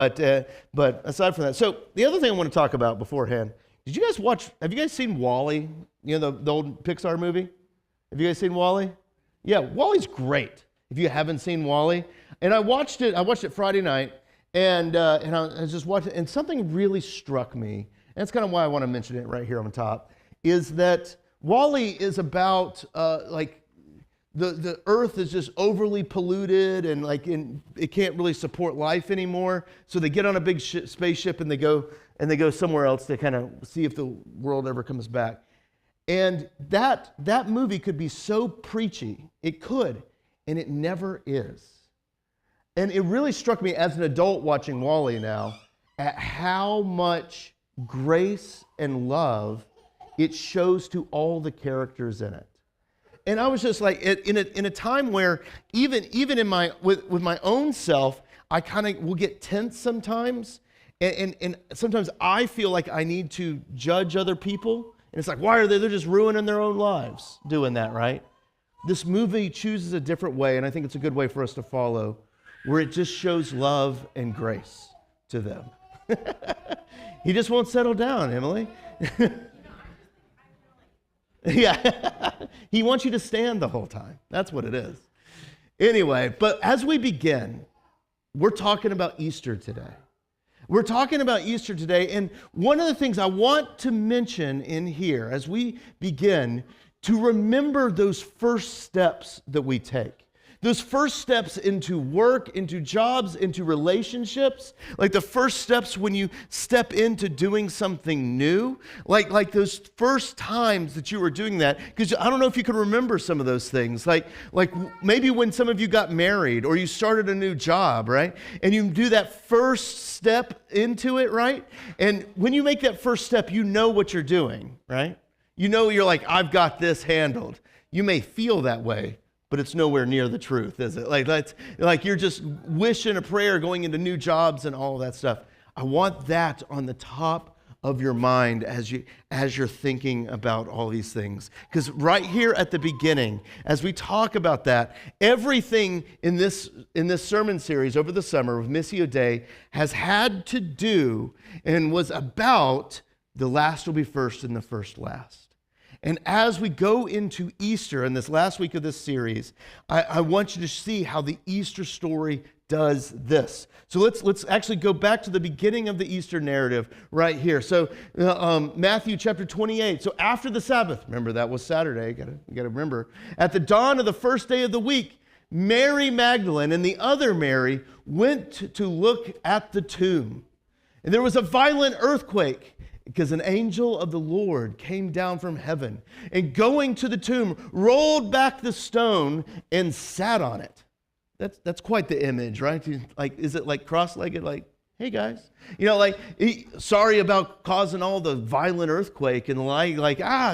But aside from that, so the other thing I want to talk about beforehand, have you guys seen Wall-E? You know, the old Pixar movie? Have you guys seen Wall-E? Yeah, Wall-E's great. If you haven't seen Wall-E, and I watched it Friday night, and I was just watching, and something really struck me, and that's kind of why I want to mention it right here on the top, is that Wall-E is about the earth is just overly polluted and it can't really support life anymore. So they get on a big spaceship and they go somewhere else to kind of see if the world ever comes back. And that movie could be so preachy. It could, and it never is. And it really struck me as an adult watching Wall-E now at how much grace and love it shows to all the characters in it. And I was just like, in a time where even in with my own self, I kind of will get tense sometimes, and sometimes I feel like I need to judge other people, and it's like, why are they're just ruining their own lives doing that, right? This movie chooses a different way, and I think it's a good way for us to follow, where it just shows love and grace to them. He just won't settle down, Emily. Yeah, he wants you to stand the whole time. That's what it is. Anyway, but as we begin, we're talking about Easter today. We're talking about Easter today, and one of the things I want to mention in here as we begin to remember those first steps that we take. Those first steps into work, into jobs, into relationships, like the first steps when you step into doing something new, like those first times that you were doing that, because I don't know if you can remember some of those things, like maybe when some of you got married or you started a new job, right? And you do that first step into it, right? And when you make that first step, you know what you're doing, right? You know you're like, I've got this handled. You may feel that way, but it's nowhere near the truth, is it? Like you're just wishing a prayer going into new jobs and all of that stuff. I want that on the top of your mind as you're thinking about all these things. Because right here at the beginning, as we talk about that, everything in this sermon series over the summer of Missio Day has had to do and was about the last will be first and the first last. And as we go into Easter in this last week of this series, I want you to see how the Easter story does this. So let's actually go back to the beginning of the Easter narrative right here. So Matthew chapter 28. So after the Sabbath, remember that was Saturday, you gotta remember. At the dawn of the first day of the week, Mary Magdalene and the other Mary went to look at the tomb. And there was a violent earthquake, because an angel of the Lord came down from heaven and going to the tomb, rolled back the stone and sat on it. That's quite the image, right? Like, is it like cross-legged, like, hey guys? You know, like, sorry about causing all the violent earthquake and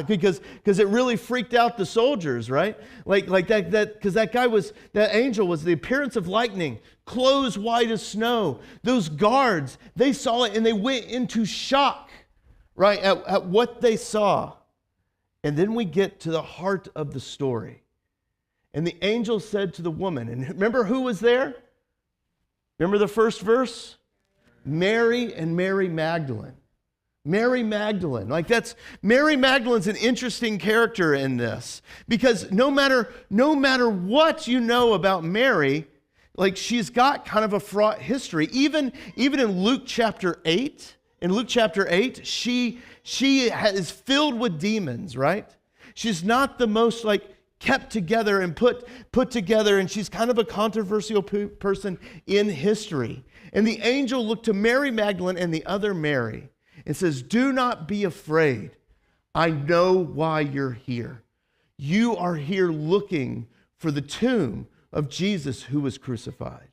because it really freaked out the soldiers, right? Like that because that angel was the appearance of lightning, clothes white as snow. Those guards, they saw it and they went into shock, right, at what they saw. And then we get to the heart of the story. And the angel said to the woman, and remember who was there? Remember the first verse? Mary and Mary Magdalene. Mary Magdalene. Mary Magdalene's an interesting character in this. Because no matter what you know about Mary, like she's got kind of a fraught history. Even in Luke chapter 8, she is filled with demons, right? She's not the most kept together and put together, and she's kind of a controversial person in history. And the angel looked to Mary Magdalene and the other Mary and says, "Do not be afraid. I know why you're here. You are here looking for the tomb of Jesus who was crucified.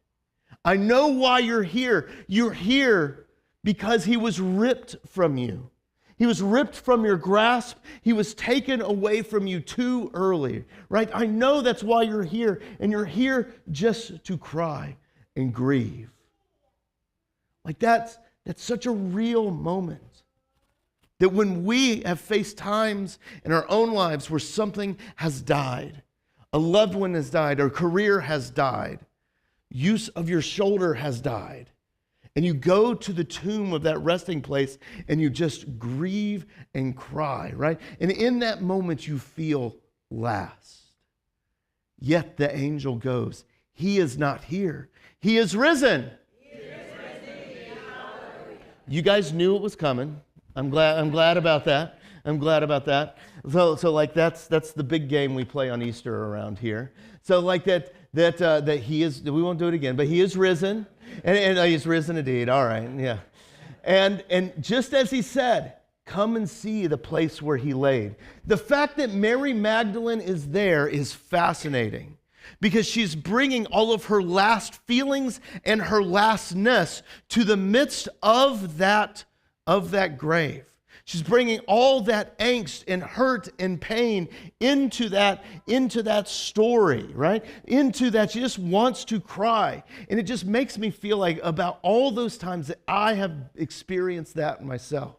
I know why you're here. You're here because he was ripped from you. He was ripped from your grasp. He was taken away from you too early, right? I know that's why you're here, and you're here just to cry and grieve." That's such a real moment. That when we have faced times in our own lives where something has died, a loved one has died, or a career has died, use of your shoulder has died, And you go to the tomb of that resting place and you just grieve and cry, right? And in that moment you feel last. Yet the angel goes, he is not here. He is risen. He is risen. You guys knew it was coming. I'm glad about that. I'm glad about that. So like that's the big game we play on Easter around here. So like that he is, we won't do it again, but he is risen. And he's risen indeed. All right, yeah. And just as he said, come and see the place where he laid. The fact that Mary Magdalene is there is fascinating because she's bringing all of her last feelings and her lastness to the midst of that grave. She's bringing all that angst and hurt and pain into that story, right? Into that, she just wants to cry. And it just makes me feel like about all those times that I have experienced that myself.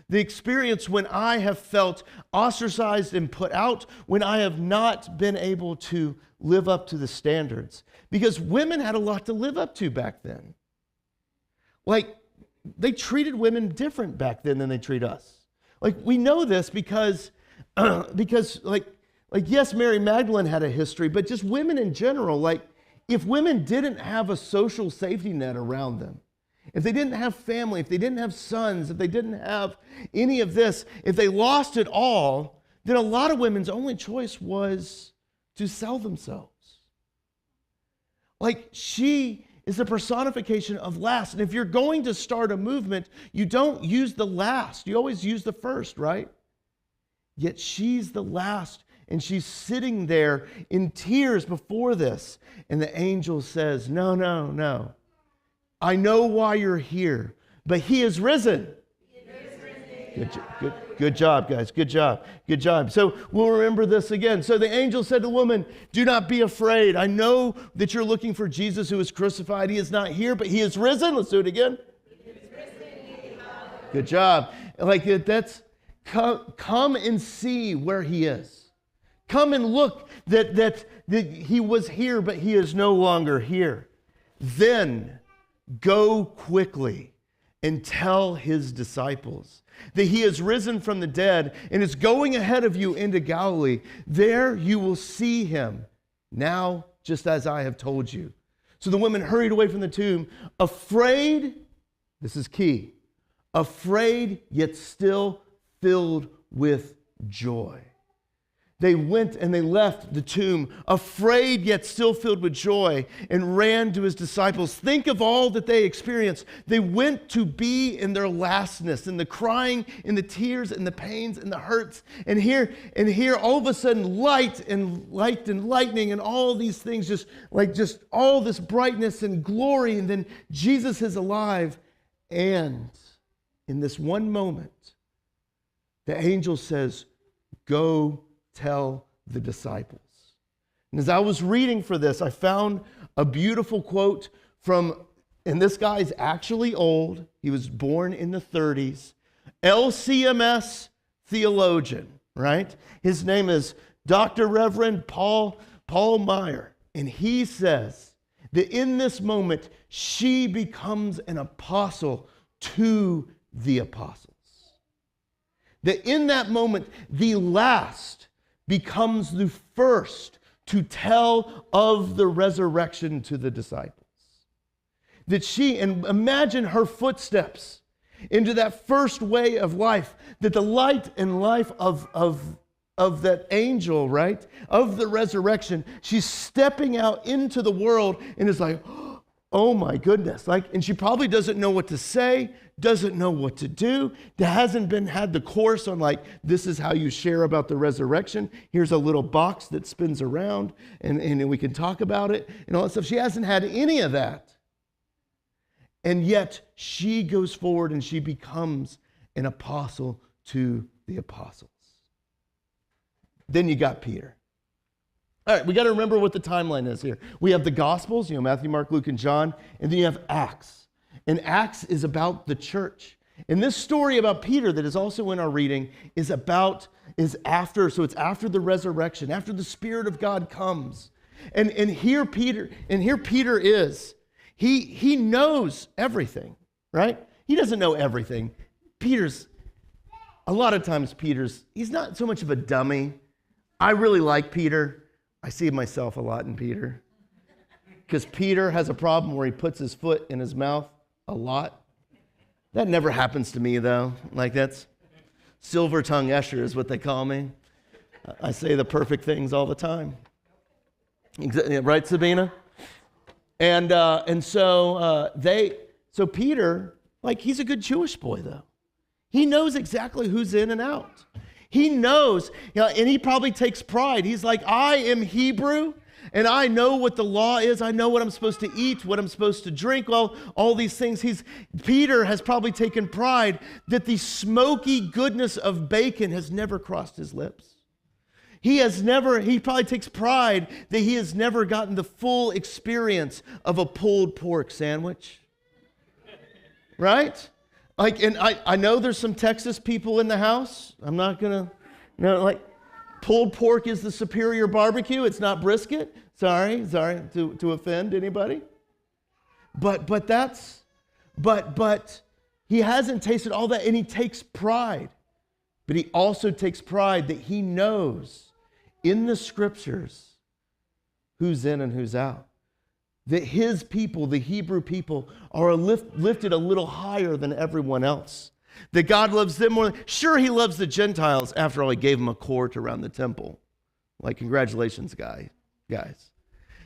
The experience when I have felt ostracized and put out, when I have not been able to live up to the standards. Because women had a lot to live up to back then. Like, they treated women different back then than they treat us. Like, we know this because yes, Mary Magdalene had a history, but just women in general, like, if women didn't have a social safety net around them, if they didn't have family, if they didn't have sons, if they didn't have any of this, if they lost it all, then a lot of women's only choice was to sell themselves. Like, she is the personification of last. And if you're going to start a movement, you don't use the last. You always use the first, right? Yet she's the last, and she's sitting there in tears before this. And the angel says, no, no, no. I know why you're here, but he is risen. Good job, guys. Good job. So we'll remember this again. So the angel said to the woman, do not be afraid. I know that you're looking for Jesus who was crucified. He is not here, but he is risen. Let's do it again. Good job. Like that's come and see where he is. Come and look that he was here, but he is no longer here. Then go quickly and tell his disciples that he has risen from the dead and is going ahead of you into Galilee. There you will see him now, just as I have told you. So the women hurried away from the tomb, afraid, this is key, afraid yet still filled with joy. They went and they left the tomb, afraid yet still filled with joy, and ran to his disciples. Think of all that they experienced. They went to be in their lastness, in the crying, in the tears, in the pains, and the hurts. And here, all of a sudden, light and lightning, and all these things, just all this brightness and glory. And then Jesus is alive. And in this one moment, the angel says, "Go tell the disciples." And as I was reading for this, I found a beautiful quote from, and this guy's actually old. He was born in the 30s. LCMS theologian, right? His name is Dr. Reverend Paul Meyer. And he says that in this moment, she becomes an apostle to the apostles. That in that moment, the last becomes the first to tell of the resurrection to the disciples. That she, and imagine her footsteps into that first way of life, that the light and life of that angel, right, of the resurrection, she's stepping out into the world and is like, oh my goodness, and she probably doesn't know what to say, doesn't know what to do. There hasn't had the course on this is how you share about the resurrection. Here's a little box that spins around and we can talk about it and all that stuff. She hasn't had any of that. And yet she goes forward and she becomes an apostle to the apostles. Then you got Peter. All right, we got to remember what the timeline is here. We have the Gospels, Matthew, Mark, Luke, and John, and then you have Acts. And Acts is about the church. And this story about Peter that is also in our reading is after the resurrection, after the Spirit of God comes. And here Peter is. He knows everything, right? He doesn't know everything. A lot of times he's not so much of a dummy. I really like Peter. I see myself a lot in Peter. Because Peter has a problem where he puts his foot in his mouth a lot. That never happens to me, though. Like, that's silver tongue Escher is what they call me. I say the perfect things all the time. Right, Sabina? And so Peter, like, he's a good Jewish boy, though. He knows exactly who's in and out. He knows, and he probably takes pride. He's like, I am Hebrew, and I know what the law is. I know what I'm supposed to eat, what I'm supposed to drink, all these things. Peter has probably taken pride that the smoky goodness of bacon has never crossed his lips. He probably takes pride that he has never gotten the full experience of a pulled pork sandwich. Right? Like, and I know there's some Texas people in the house. I'm not gonna, pulled pork is the superior barbecue. It's not brisket. Sorry to offend anybody. But he hasn't tasted all that, and he takes pride. But he also takes pride that he knows in the scriptures who's in and who's out. That his people, the Hebrew people, are lifted a little higher than everyone else. That God loves them more. Sure, he loves the Gentiles. After all, he gave them a court around the temple. Like, congratulations, guys.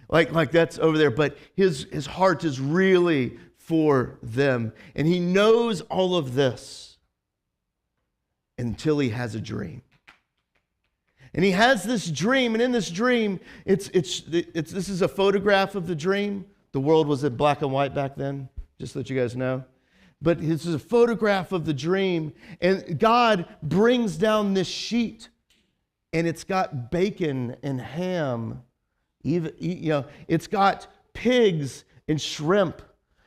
Like that's over there. But his heart is really for them. And he knows all of this until he has a dream. And he has this dream, and in this dream, this is a photograph of the dream. The world was in black and white back then, just so that you guys know. But this is a photograph of the dream, and God brings down this sheet, and it's got bacon and ham. It's got pigs and shrimp.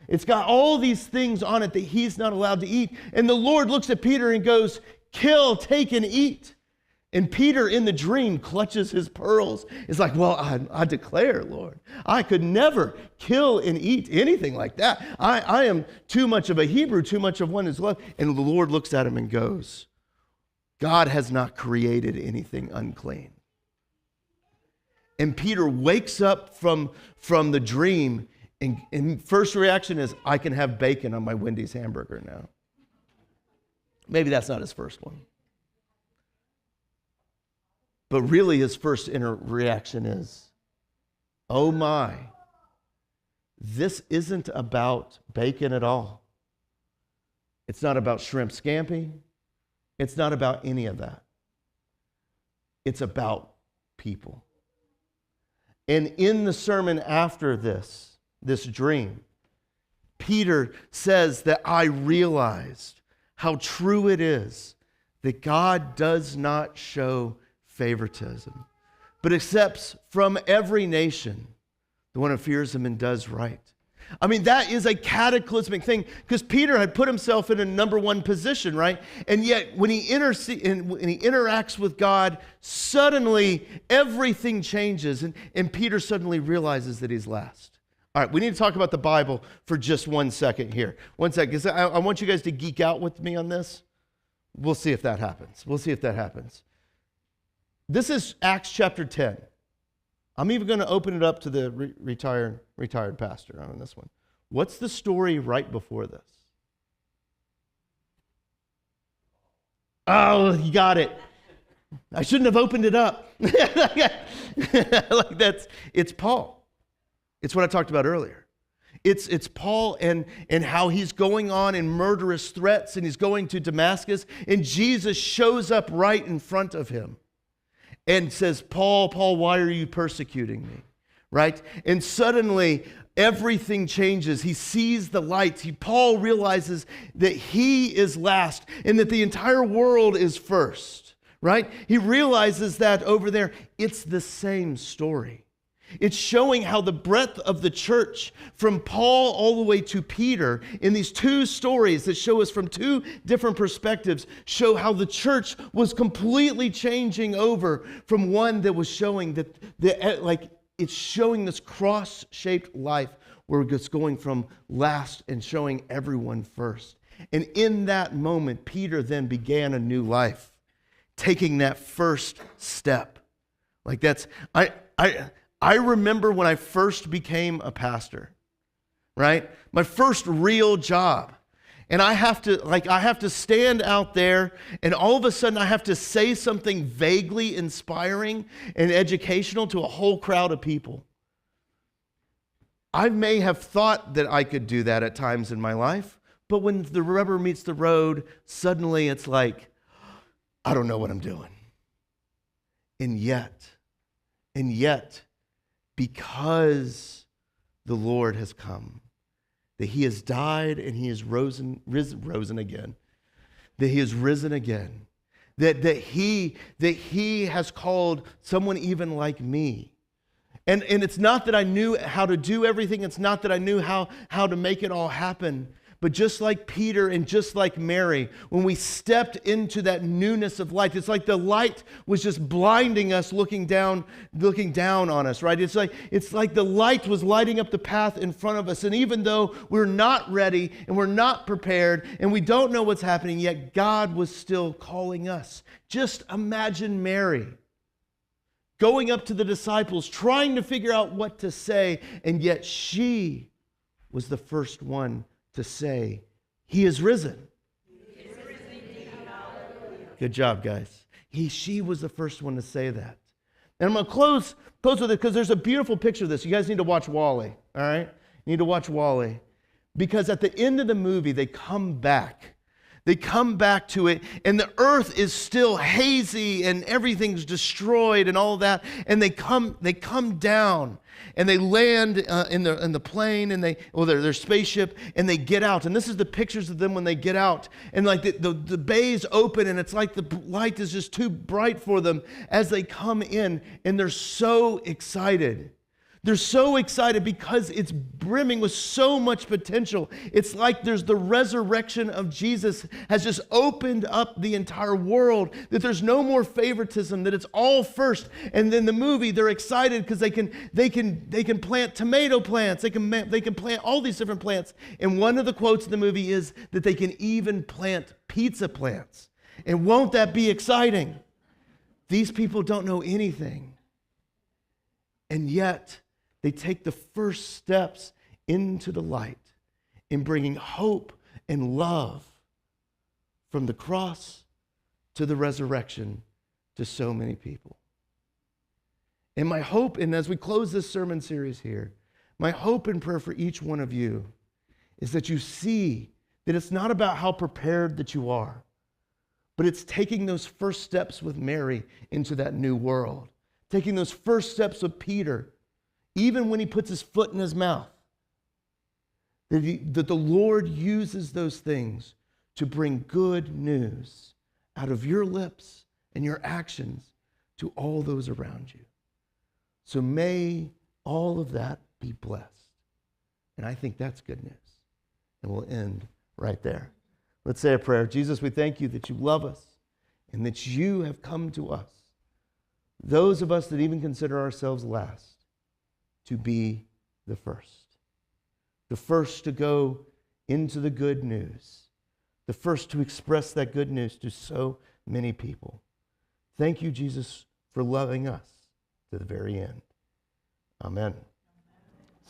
It's got all these things on it that he's not allowed to eat. And the Lord looks at Peter and goes, "Kill, take, and eat." And Peter, in the dream, clutches his pearls. It's like, well, I declare, Lord, I could never kill and eat anything like that. I am too much of a Hebrew, too much of one who's loved. And the Lord looks at him and goes, God has not created anything unclean. And Peter wakes up from the dream, and first reaction is, I can have bacon on my Wendy's hamburger now. Maybe that's not his first one. But really his first reaction is, oh my, this isn't about bacon at all. It's not about shrimp scampi. It's not about any of that. It's about people. And in the sermon after this dream, Peter says that I realized how true it is that God does not show favoritism, but accepts from every nation the one who fears him and does right. I mean, that is a cataclysmic thing, because Peter had put himself in a number one position, right? And yet when he interacts with God, suddenly everything changes, and Peter suddenly realizes that he's last. All right, we need to talk about the Bible for just 1 second here. 1 second, because I want you guys to geek out with me on this. We'll see if that happens. This is Acts chapter 10. I'm even going to open it up to the retired pastor on this one. What's the story right before this? Oh, you got it. I shouldn't have opened it up. It's Paul. It's what I talked about earlier. It's Paul and how he's going on in murderous threats, and he's going to Damascus, and Jesus shows up right in front of him and says, Paul, why are you persecuting me? Right? And suddenly everything changes. He sees the light. Paul realizes that he is last and that the entire world is first. Right? He realizes that over there, it's the same story. It's showing how the breadth of the church, from Paul all the way to Peter, in these two stories that show us from two different perspectives, show how the church was completely changing over from one that was showing that it's showing this cross-shaped life we're just going from last and showing everyone first. And in that moment, Peter then began a new life, taking that first step. Like that's, I remember when I first became a pastor, right? My first real job. And I have to stand out there, and all of a sudden I have to say something vaguely inspiring and educational to a whole crowd of people. I may have thought that I could do that at times in my life, but when the rubber meets the road, suddenly it's like, I don't know what I'm doing. And yet, because the Lord has come, that he has died and he has risen again, that he has risen again, that he has called someone even like me. And it's not that I knew how to do everything. It's not that I knew how to make it all happen. But just like Peter and just like Mary, when we stepped into that newness of light, it's like the light was just blinding us, looking down on us, right? It's like the light was lighting up the path in front of us. And even though we're not ready and we're not prepared and we don't know what's happening, yet God was still calling us. Just imagine Mary going up to the disciples, trying to figure out what to say, and yet she was the first one to say, he is risen. He is risen indeed. Good job, guys. She was the first one to say that. And I'm going to close with it because there's a beautiful picture of this. You guys need to watch WALL-E, all right? You need to watch WALL-E. Because at the end of the movie, they come back. They come back to it, and the earth is still hazy, and everything's destroyed, and all that. And they come down, and they land in the plane, and their spaceship, and they get out. And this is the pictures of them when they get out, and like the bays open, and it's like the light is just too bright for them as they come in, and they're so excited. They're so excited because it's brimming with so much potential. It's like there's the resurrection of Jesus has just opened up the entire world, that there's no more favoritism, that it's all first. And then the movie, they're excited because they can plant tomato plants. They can plant all these different plants. And one of the quotes in the movie is that they can even plant pizza plants. And won't that be exciting? These people don't know anything. And yet, they take the first steps into the light in bringing hope and love from the cross to the resurrection to so many people. And my hope, and as we close this sermon series here, my hope and prayer for each one of you is that you see that it's not about how prepared that you are, but it's taking those first steps with Mary into that new world, taking those first steps with Peter, even when he puts his foot in his mouth, that the Lord uses those things to bring good news out of your lips and your actions to all those around you. So may all of that be blessed. And I think that's good news. And we'll end right there. Let's say a prayer. Jesus, we thank you that you love us and that you have come to us, those of us that even consider ourselves last, to be the first to go into the good news, the first to express that good news to so many people. Thank you, Jesus, for loving us to the very end. Amen.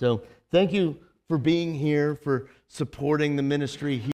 So thank you for being here, for supporting the ministry here.